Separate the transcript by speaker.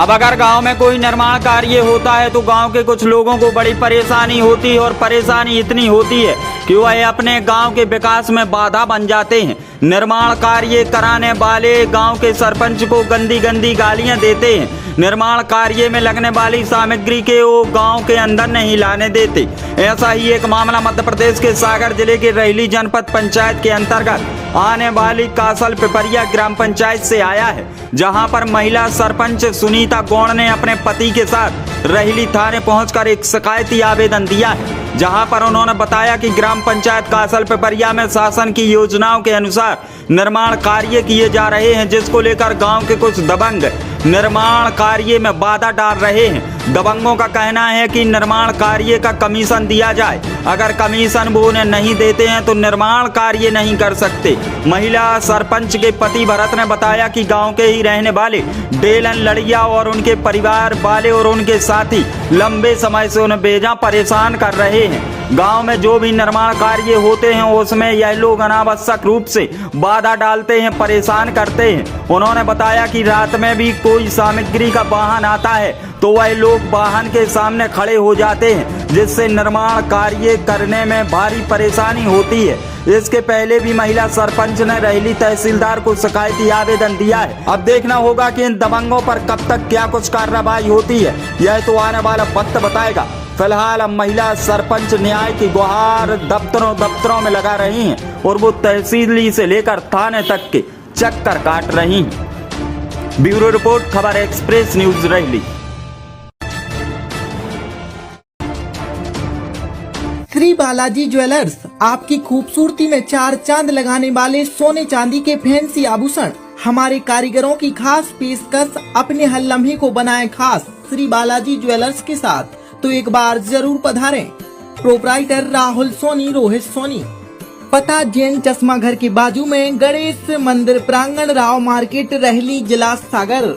Speaker 1: अब अगर गांव में कोई निर्माण कार्य होता है तो गांव के कुछ लोगों को बड़ी परेशानी होती है और परेशानी इतनी होती है कि वह अपने गांव के विकास में बाधा बन जाते हैं। निर्माण कार्य कराने वाले गांव के सरपंच को गंदी गंदी गालियां देते हैं। निर्माण कार्य में लगने वाली सामग्री के वो गांव के अंदर नहीं लाने देते। ऐसा ही एक मामला मध्य प्रदेश के सागर जिले के रहली जनपद पंचायत के अंतर्गत आने वाली कासल पिपरिया ग्राम पंचायत से आया है, जहां पर महिला सरपंच सुनीता गौड़ ने अपने पति के साथ रहली थाने पहुंचकर एक शिकायती आवेदन दिया है, जहां पर उन्होंने बताया कि ग्राम पंचायत कासल पिपरिया में शासन की योजनाओं के अनुसार निर्माण कार्य किए जा रहे हैं, जिसको लेकर गांव के कुछ दबंग निर्माण कार्य में बाधा डाल रहे हैं। दबंगों का कहना है कि निर्माण कार्य का कमीशन दिया जाए, अगर कमीशन वो उन्हें नहीं देते हैं तो निर्माण कार्य नहीं कर सकते। महिला सरपंच के पति भरत ने बताया कि गांव के ही रहने वाले डेलन लड़िया और उनके परिवार वाले और उनके साथी लंबे समय से उन्हें बेजा परेशान कर रहे हैं। गांव में जो भी निर्माण कार्य होते हैं उसमें यह लोग अनावश्यक रूप से बाधा डालते हैं, परेशान करते हैं। उन्होंने बताया कि रात में भी कोई सामग्री का वाहन आता है तो वह लोग वाहन के सामने खड़े हो जाते हैं, जिससे निर्माण कार्य करने में भारी परेशानी होती है। इसके पहले भी महिला सरपंच ने रहली तहसीलदार को शिकायती आवेदन दिया है। अब देखना होगा कि इन दबंगों पर कब तक क्या कुछ कार्रवाई होती है, यह तो आने वाला वक्त बताएगा। फिलहाल अब महिला सरपंच न्याय की गुहार दफ्तरों में लगा रही हैं और वो तहसीली से लेकर थाने तक के चक्कर काट रही हैं। ब्यूरो रिपोर्ट, खबर एक्सप्रेस न्यूज रहली।
Speaker 2: श्री बालाजी ज्वेलर्स आपकी खूबसूरती में चार चांद लगाने वाले सोने चांदी के फैंसी आभूषण। हमारे कारीगरों की खास पेशकश, अपने हर लम्हे को बनाए खास श्री बालाजी ज्वेलर्स के साथ, तो एक बार जरूर पधारें। प्रोपराइटर राहुल सोनी, रोहित सोनी। पता जैन चश्मा घर के बाजू में, गणेश मंदिर प्रांगण, राव मार्केट, रहली, जिला सागर।